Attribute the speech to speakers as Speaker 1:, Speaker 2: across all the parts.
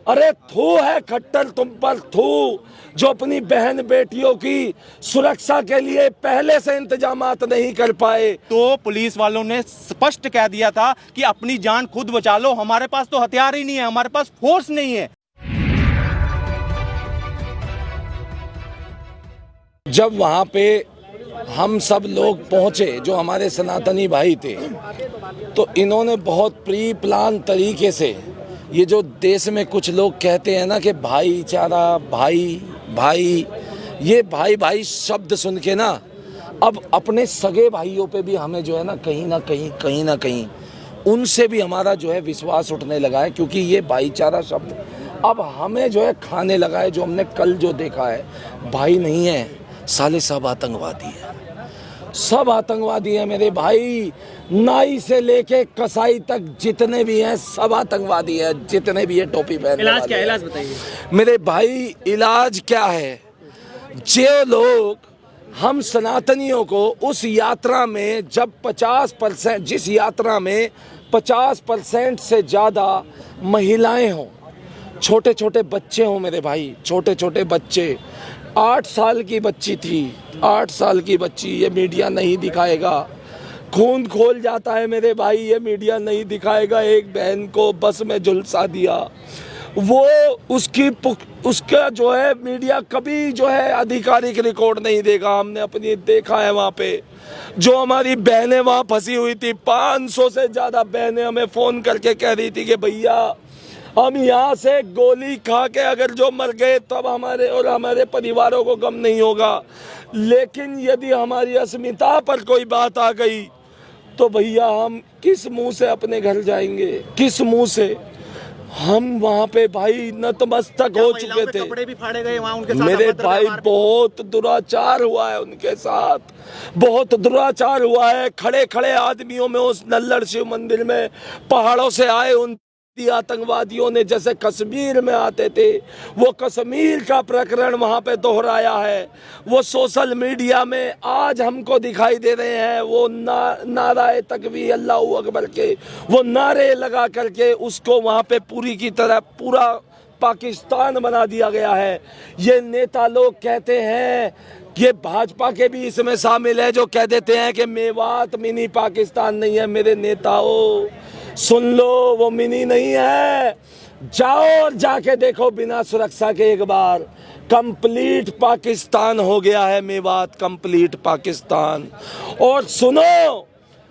Speaker 1: अरे थू है खट्टर तुम पर, थू जो अपनी बहन बेटियों की सुरक्षा के लिए पहले से इंतजामात नहीं कर पाए।
Speaker 2: तो पुलिस वालों ने स्पष्ट कह दिया था कि अपनी जान खुद बचा लो, हमारे पास तो हथियार ही नहीं है, हमारे पास फोर्स नहीं है।
Speaker 1: जब वहां पे हम सब लोग पहुंचे, जो हमारे सनातनी भाई थे, तो इन्होंने बहुत प्री प्लान तरीके से, ये जो देश में कुछ लोग कहते हैं ना कि भाईचारा, भाई भाई, ये भाई भाई शब्द सुन के ना अब अपने सगे भाइयों पे भी हमें जो है ना कहीं ना कहीं उनसे भी हमारा जो है विश्वास उठने लगा है, क्योंकि ये भाईचारा शब्द अब हमें जो है खाने लगा है। जो हमने कल जो देखा है, भाई नहीं है साले, सब आतंकवादी है, सब आतंकवादी है मेरे भाई। नाई से लेके कसाई तक जितने भी हैं सब आतंकवादी है, जितने भी है टोपी पहने।
Speaker 3: इलाज क्या है, इलाज बताइए
Speaker 1: मेरे भाई। इलाज क्या है? जो लोग हम सनातनियों को उस यात्रा में जब 50%, जिस यात्रा में 50% से ज़्यादा महिलाएं हों, छोटे छोटे बच्चे हों मेरे भाई, छोटे छोटे बच्चे, 8 साल की बच्ची थी, 8 साल की बच्ची, ये मीडिया नहीं दिखाएगा, खून खोल जाता है मेरे भाई, ये मीडिया नहीं दिखाएगा। एक बहन को बस में झुलसा दिया, वो उसका जो है मीडिया कभी जो है आधिकारिक रिकॉर्ड नहीं देगा। हमने अपनी देखा है वहाँ पे जो हमारी बहनें वहाँ फंसी हुई थी, 500 से ज़्यादा बहनें हमें फ़ोन करके कह रही थी कि भैया हम यहाँ से गोली खा के अगर जो मर गए तब हमारे और हमारे परिवारों को गम नहीं होगा, लेकिन यदि हमारी अस्मिता पर कोई बात आ गई तो भैया हम किस मुंह से अपने घर जाएंगे, किस मुंह से? हम वहाँ पे भाई नतमस्तक हो चुके थे,
Speaker 2: कपड़े भी फाड़े गए वहाँ उनके साथ,
Speaker 1: मेरे भाई बहुत दुराचार हुआ है उनके साथ, बहुत दुराचार हुआ है। खड़े खड़े आदमियों में उस नल्लड़ शिव मंदिर में पहाड़ों से आए उन आतंकवादियों ने जैसे कश्मीर में आते थे, वो कश्मीर का प्रकरण वहां पे दोहराया है। वो सोशल मीडिया में आज हमको दिखाई दे रहे हैं, वो नाराए तकबीर अल्लाहू अकबर के वो नारे लगा करके उसको वहां पे पूरी की तरह पूरा पाकिस्तान बना दिया गया है। ये नेता लोग कहते हैं, ये भाजपा के भी इसमें शामिल है, जो कह देते हैं कि मेवात मिनी पाकिस्तान नहीं है। मेरे नेताओं सुन लो, वो मिनी नहीं है, जाओ और जाके देखो बिना सुरक्षा के एक बार। कंप्लीट पाकिस्तान हो गया है मेवात, कंप्लीट पाकिस्तान। और सुनो,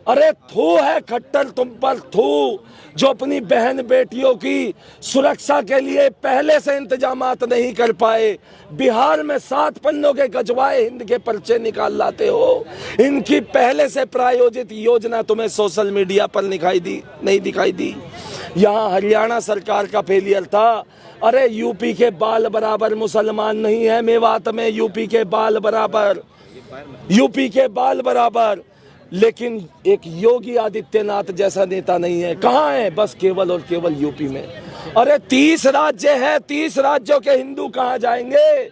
Speaker 1: अरे थू है खट्टर तुम पर, थू जो अपनी बहन बेटियों की सुरक्षा के लिए पहले से इंतजामात नहीं कर पाए। बिहार में 7 पन्नों के गजवाए हिंद के पर्चे निकाल लाते हो। इनकी पहले से प्रायोजित योजना तुम्हें सोशल मीडिया पर नहीं दिखाई दी। यहाँ हरियाणा सरकार का फेलियर था। अरे यूपी के बाल बराबर मुसलमान नहीं है मेवात में, यूपी के बाल बराबर, यूपी के बाल बराबर, लेकिन एक योगी आदित्यनाथ जैसा नेता नहीं है। कहाँ है? बस केवल और केवल यूपी में। अरे 30 राज्य है, 30 राज्यों के हिंदू कहाँ जाएंगे?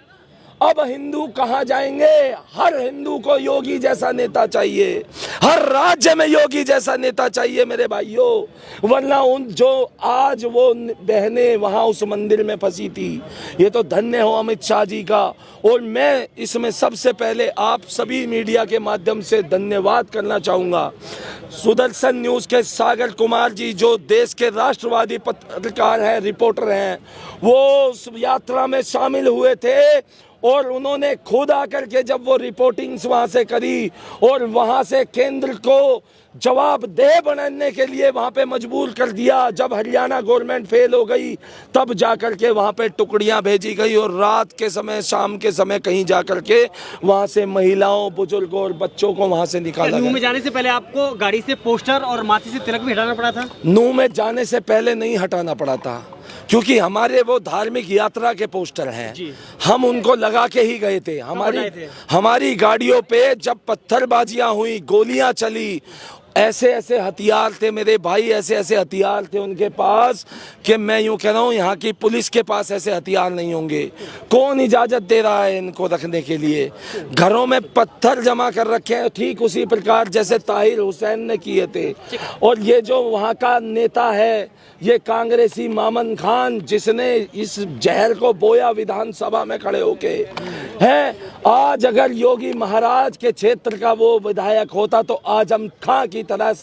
Speaker 1: अब हिंदू कहाँ जाएंगे? हर हिंदू को योगी जैसा नेता चाहिए, हर राज्य में योगी जैसा नेता चाहिए मेरे भाइयों, वरना उन जो आज वो बहनें वहाँ उस मंदिर में फंसी थी, ये तो धन्य हो अमित शाह जी का। और मैं इसमें सबसे पहले आप सभी मीडिया के माध्यम से धन्यवाद करना चाहूँगा सुदर्शन न्यूज़ के सागर कुमार जी, जो देश के राष्ट्रवादी पत्रकार हैं, रिपोर्टर हैं, वो उस यात्रा में शामिल हुए थे और उन्होंने खुद आकर के जब वो रिपोर्टिंग्स वहाँ से करी और वहाँ से केंद्र को जवाबदेह बनाने के लिए वहाँ पे मजबूर कर दिया। जब हरियाणा गवर्नमेंट फेल हो गई तब जाकर के वहाँ पे टुकड़ियाँ भेजी गई और रात के समय, शाम के समय कहीं जाकर के वहाँ से महिलाओं, बुजुर्गों और बच्चों को वहाँ से निकाला गया।
Speaker 3: नूह में जाने से पहले आपको गाड़ी से पोस्टर और माथे से तिलक भी हटाना पड़ा था?
Speaker 1: नूह में जाने से पहले नहीं हटाना पड़ा था, क्योंकि हमारे वो धार्मिक यात्रा के पोस्टर हैं, हम उनको लगा के ही गए थे। हमारी गाड़ियों पे जब पत्थरबाजियां हुई, गोलियां चली, ऐसे ऐसे हथियार थे मेरे भाई, ऐसे ऐसे हथियार थे उनके पास कि मैं यूं कह रहा हूं यहाँ की पुलिस के पास ऐसे हथियार नहीं होंगे। कौन इजाज़त दे रहा है इनको रखने के लिए? घरों में पत्थर जमा कर रखे हैं ठीक उसी प्रकार जैसे ताहिर हुसैन ने किए थे। और ये जो वहाँ का नेता है, ये कांग्रेसी मामन खान, जिसने इस जहर को बोया विधानसभा में खड़े होके है, आज अगर योगी महाराज के क्षेत्र का वो विधायक होता तो आजम खां की तरह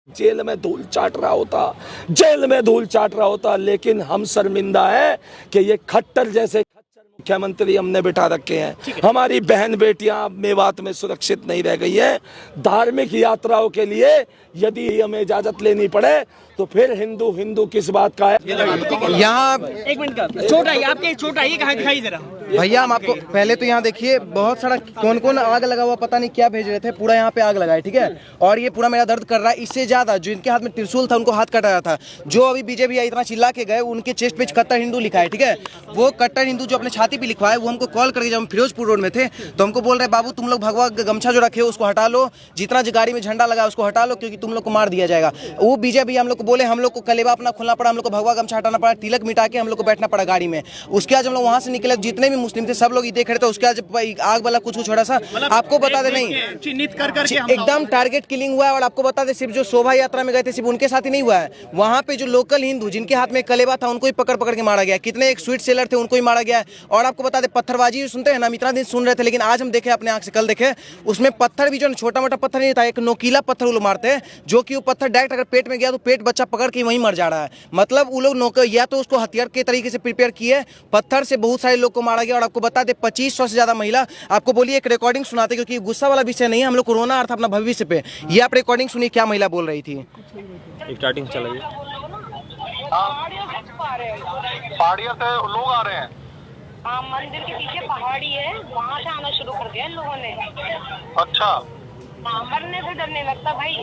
Speaker 1: जेल में धूल चाट रहा होता, जेल में धूल चाट रहा होता। लेकिन हम शर्मिंदा है कि ये खट्टर जैसे मुख्यमंत्री हमने बिठा रखे हैं। हमारी बहन बेटियां मेवात में सुरक्षित नहीं रह गई है। धार्मिक यात्राओं के लिए यदि हमें इजाजत लेनी पड़े तो फिर हिंदू हिंदू किस बात का है?
Speaker 4: यहाँ
Speaker 3: एक मिनट का छोटा ही आपके छोटा ही कहाँ दिखाई दे रहा
Speaker 4: भैया हम आपको पहले तो यहाँ देखिए बहुत सारा कौन कौन आग लगा हुआ, पता नहीं क्या भेज रहे थे, पूरा यहाँ पे आग लगा है, ठीक है। और ये पूरा मेरा दर्द कर रहा है। इससे ज्यादा जिनके हाथ में त्रिशूल था उनको हाथ कटाया था। जो अभी बीजेपी इतना चिल्ला के गए, उनके चेस्ट पे कट्टर हिंदू लिखा है, ठीक है। वो कट्टर हिंदू जो अपने छाती पे लिखवा है, वो हमको कॉल करके, जब हम फिरोजपुर रोड में थे तो हमको बोल रहे बाबू तुम लोग भगवा गमछा जो रखे हो उसको हटा लो, जितना जो गाड़ी में झंडा लगा उसको हटा लो, क्योंकि तुम लोग को मार दिया जाएगा। वो बीजेपी हम लोग को बोले, हम लोग को कलेवा अपना खोलना पड़ा, हम लोग को भगवा गमछा हटाना पड़ा, तिलक मिटा के हम लोग को बैठना पड़ा गाड़ी में। उसके बाद हम लोग वहां से निकले, जितने भी मुस्लिम थे सब लोग देख रहे थे। उसके बाद आग वाला कुछ छोड़ा सा आपको बता दे, नहीं
Speaker 3: चिन्हित कर
Speaker 4: एकदम टारगेट किलिंग हुआ है। और आपको बता दे सिर्फ जो शोभा यात्रा में गए थे सिर्फ उनके साथ ही नहीं हुआ है, वहां पे जो लोकल हिंदू जिनके हाथ में कलेवा था उनको ही पकड़ पकड़ के मारा गया। कितने एक स्वीट सेलर थे उनको ही मारा गया। और आपको बता दे पत्थरबाजी सुनते हैं ना, हम इतना दिन सुन रहे थे, लेकिन आज हम देखे अपने आंख से, कल देखे, उसमें पत्थर भी जो छोटा मोटा पत्थर नहीं था, एक नोकीला पत्थर वो लोग मारते हैं, जो कि वो पत्थर डायरेक्ट अगर पेट में गया तो पेट बच्चा पकड़ के वहीं मर जा रहा है। मतलब वो लोग या तो उसको हथियार के तरीके से प्रिपेयर किए, पत्थर से बहुत सारे लोग को मारा गया। और आपको बता दे 2500 से ज्यादा महिला, आपको बोलिए एक रिकॉर्डिंग सुनाते, क्योंकि गुस्सा वाला विषय नहीं है, हम लोग को रोना आ रहा था अपना भविष्य पे। ये आप रिकॉर्डिंग सुनिए क्या महिला बोल रही थी।
Speaker 2: स्टार्टिंग चलाइए।
Speaker 5: पहाड़ियों से लोग आ रहे हैं।
Speaker 6: हाँ, मंदिर के पीछे पहाड़ी है, वहाँ से आना शुरू कर दिया इन लोगों ने।
Speaker 5: अच्छा,
Speaker 6: हाँ, मरने से डर नहीं लगता भाई।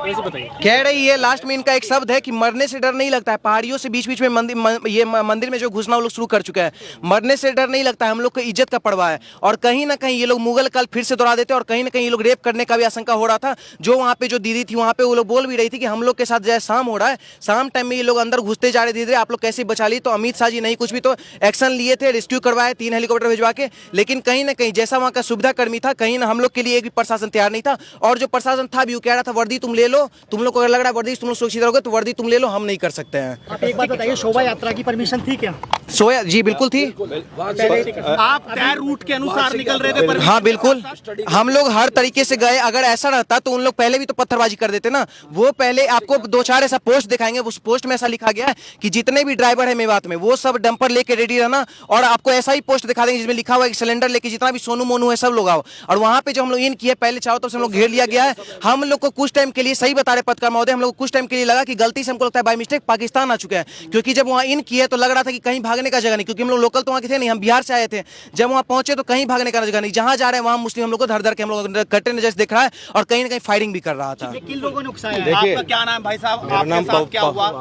Speaker 3: वैसे बताइए।
Speaker 4: कह रही है लास्ट में इनका एक शब्द है कि मरने से डर नहीं लगता है। पहाड़ियों से बीच बीच में मंदिर में जो घुसना वो लोग शुरू कर चुके हैं। मरने से डर नहीं लगता है, हम लोग को इज्जत का पर्वा है। और कहीं ना कहीं ये लोग मुगल काल फिर से दोहरा देते हैं। और कहीं ना कहीं ये लोग रेप करने का भी आशंका हो रहा था। जो वहाँ पे जो दीदी थी वहाँ पे वो लोग बोल भी रही थी कि हम लोग के साथ जैसे शाम हो रहा है, शाम टाइम में ये लोग अंदर घुसते जा रहे, धीरे आप लोग कैसे बचा ली। तो अमित शाह जी नहीं कुछ भी तो एक्शन लिए थे, रेस्क्यू करवाए 3 हेलीकॉप्टर भिजवा के। लेकिन कहीं ना कहीं जैसा वहाँ का सुविधा कर्मी था, कहीं ना हम लोग के लिए एक भी प्रशासन तैयार नहीं था। और जो प्रशासन था भी वो कह रहा था वर्दी तुम ले लो, तुम लोग को अगर लग रहा है वर्दी तुम लोग सुरक्षित रहोगे तो वर्दी तुम ले लो, हम नहीं कर सकते हैं।
Speaker 3: आप एक बात बताइए, शोभा यात्रा की परमिशन थी क्या?
Speaker 4: सोया जी बिल्कुल थी।
Speaker 2: आप तय रूट के अनुसार निकल रहे थे?
Speaker 4: हाँ बिल्कुल, हम लोग हर तरीके से गए। अगर ऐसा रहता तो उन लोग पहले भी तो पत्थरबाजी कर देते ना। वो पहले आपको 2-4 ऐसा पोस्ट दिखाएंगे, उस पोस्ट में ऐसा लिखा गया है कि जितने भी ड्राइवर है मेवात में वो सब डंपर लेके रेडी रहना। और आपको ऐसा ही पोस्ट दिखा देंगे जिसमें लिखा हुआ है कि सिलेंडर लेके जितना भी सोनू मोनू है सब लोग आओ। और वहां पे जो हम लोग इन किए पहले चारों तरफ से हम लोग घेर लिया गया है। हम लोग को कुछ टाइम के लिए, सही बता रहे पत्रकार महोदय, हम लोग को कुछ टाइम के लिए लगा कि गलती से हमको लगता है बाय मिस्टेक पाकिस्तान आ चुके हैं। क्योंकि जब वहां इन किए तो लग रहा था कि कहीं भागने का जगह नहीं, क्योंकि हम लोग लोकल तो वहां के थे नहीं, हम बिहार से आए थे। जब वहां पहुंचे तो कहीं भागने का जगह नहीं, जहां जा रहे हैं वहां मुस्लिम हम लोग को धर धर के हम लोग कट्टे नजर से देख रहा है। और कहीं ना कहीं फायरिंग भी कर रहा था।
Speaker 3: किन लोगों ने उकसाया?
Speaker 2: आपका क्या नाम भाई साहब? मेरा नाम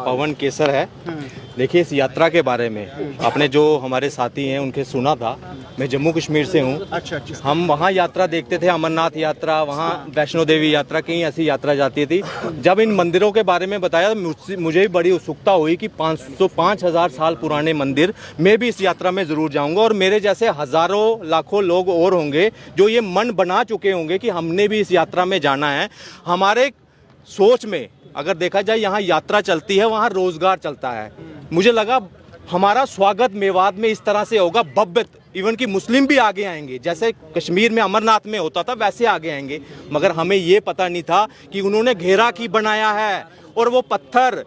Speaker 2: पवन केसर है। देखिए इस यात्रा के बारे में आपने जो हमारे साथी हैं उनके सुना था। मैं जम्मू कश्मीर से हूँ।
Speaker 3: अच्छा।
Speaker 2: हम वहाँ यात्रा देखते थे, अमरनाथ यात्रा, वहाँ वैष्णो देवी यात्रा, कहीं ऐसी यात्रा जाती थी। जब इन मंदिरों के बारे में बताया तो मुझे भी बड़ी उत्सुकता हुई कि 5,000 साल पुराने मंदिर, मैं भी इस यात्रा में ज़रूर जाऊँगा। और मेरे जैसे हज़ारों लाखों लोग और होंगे जो ये मन बना चुके होंगे कि हमने भी इस यात्रा में जाना है। हमारे सोच में अगर देखा जाए यहाँ यात्रा चलती है, वहाँ रोजगार चलता है। मुझे लगा हमारा स्वागत मेवात में इस तरह से होगा भव्य, इवन कि मुस्लिम भी आगे आएंगे, जैसे कश्मीर में अमरनाथ में होता था वैसे आगे आएंगे। मगर हमें ये पता नहीं था कि उन्होंने घेरा की बनाया है और वो पत्थर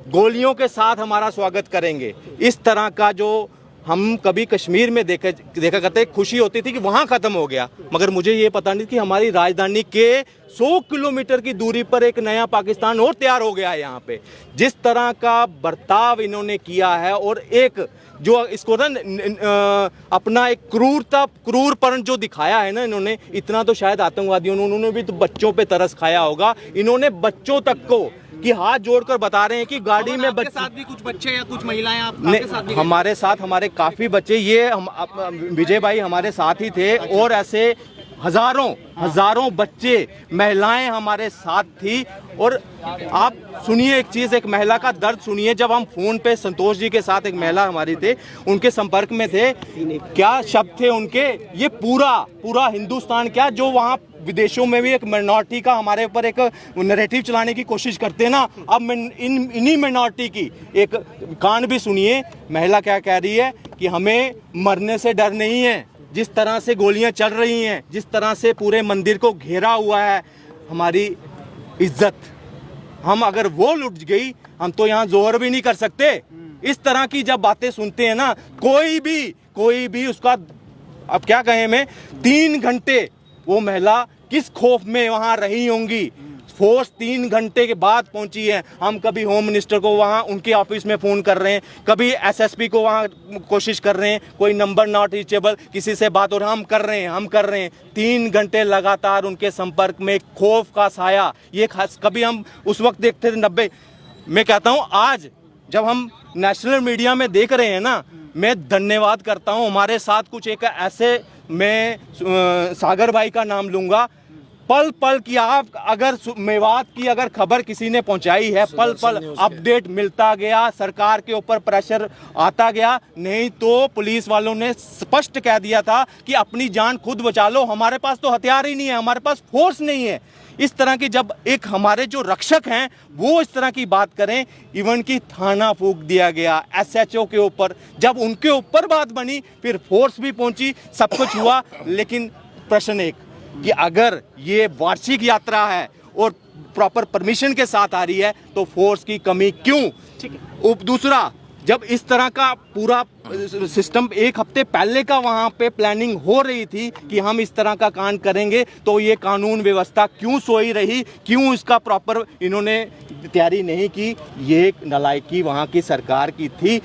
Speaker 2: गोलियों के साथ हमारा स्वागत करेंगे। इस तरह का जो हम कभी कश्मीर में देखा करते, खुशी होती थी कि वहाँ ख़त्म हो गया। मगर मुझे ये पता नहीं कि हमारी राजधानी के 100 किलोमीटर की दूरी पर एक नया पाकिस्तान और तैयार हो गया है। यहाँ पे जिस तरह का बर्ताव इन्होंने किया है और एक जो इसको ना अपना एक क्रूरपन जो दिखाया है ना इन्होंने, इतना तो शायद आतंकवादियों ने, उन्होंने भी तो बच्चों पे तरस खाया होगा। इन्होंने बच्चों तक को कि हाथ जोड़कर बता रहे हैं कि गाड़ी में
Speaker 3: आपके साथ भी कुछ बच्चे या कुछ महिलाएं आपके साथ भी?
Speaker 2: हमारे साथ हमारे काफ़ी बच्चे, ये विजय भाई हमारे साथ ही थे। और ऐसे हजारों बच्चे महिलाएं हमारे साथ थी। और आप सुनिए एक चीज, एक महिला का दर्द सुनिए। जब हम फोन पे संतोष जी के साथ, एक महिला हमारी थे, उनके संपर्क में थे, क्या शब्द थे उनके, ये पूरा हिंदुस्तान क्या, जो वहाँ विदेशों में भी एक मिनॉरिटी का हमारे ऊपर एक नैरेटिव चलाने की कोशिश करते हैं ना, अब इन्हीं मिनॉरिटी की एक कान भी सुनिए। महिला क्या कह रही है कि हमें मरने से डर नहीं है, जिस तरह से गोलियां चल रही हैं, जिस तरह से पूरे मंदिर को घेरा हुआ है, हमारी इज्जत, हम अगर वो लुट गई, हम तो यहाँ जोहर भी नहीं कर सकते। इस तरह की जब बातें सुनते हैं ना, कोई भी उसका, अब क्या कहें मैं, 3 घंटे वो महिला किस खौफ में वहां रही होंगी। फोर्स 3 घंटे के बाद पहुंची है। हम कभी होम मिनिस्टर को वहां उनके ऑफिस में फोन कर रहे हैं, कभी एसएसपी को वहां कोशिश कर रहे हैं, कोई नंबर नॉट रीचेबल, किसी से बात, और हम कर रहे हैं 3 घंटे लगातार उनके संपर्क में। खौफ का साया, ये खास कभी हम उस वक्त देखते थे 90, मैं कहता हूं आज जब हम नेशनल मीडिया में देख रहे हैं ना, मैं धन्यवाद करता हूं। हमारे साथ कुछ एक ऐसे, मैं सागर भाई का नाम लूंगा, पल पल की, आप अगर मेवात की अगर खबर किसी ने पहुंचाई है, पल पल अपडेट मिलता गया, सरकार के ऊपर प्रेशर आता गया। नहीं तो पुलिस वालों ने स्पष्ट कह दिया था कि अपनी जान खुद बचा लो, हमारे पास तो हथियार ही नहीं है, हमारे पास फोर्स नहीं है। इस तरह की जब एक हमारे जो रक्षक हैं वो इस तरह की बात करें, इवन की थाना फूंक दिया गया एसएचओ के ऊपर, जब उनके ऊपर बात बनी फिर फोर्स भी पहुंची, सब कुछ हुआ। लेकिन प्रश्न एक कि अगर ये वार्षिक यात्रा है और प्रॉपर परमिशन के साथ आ रही है तो फोर्स की कमी क्यों? दूसरा, जब इस तरह का पूरा सिस्टम 1 हफ्ते पहले का वहां पे प्लानिंग हो रही थी कि हम इस तरह का कांड करेंगे, तो ये कानून व्यवस्था क्यों सोई रही, क्यों इसका प्रॉपर इन्होंने तैयारी नहीं की? ये नालायकी वहां की सरकार की थी।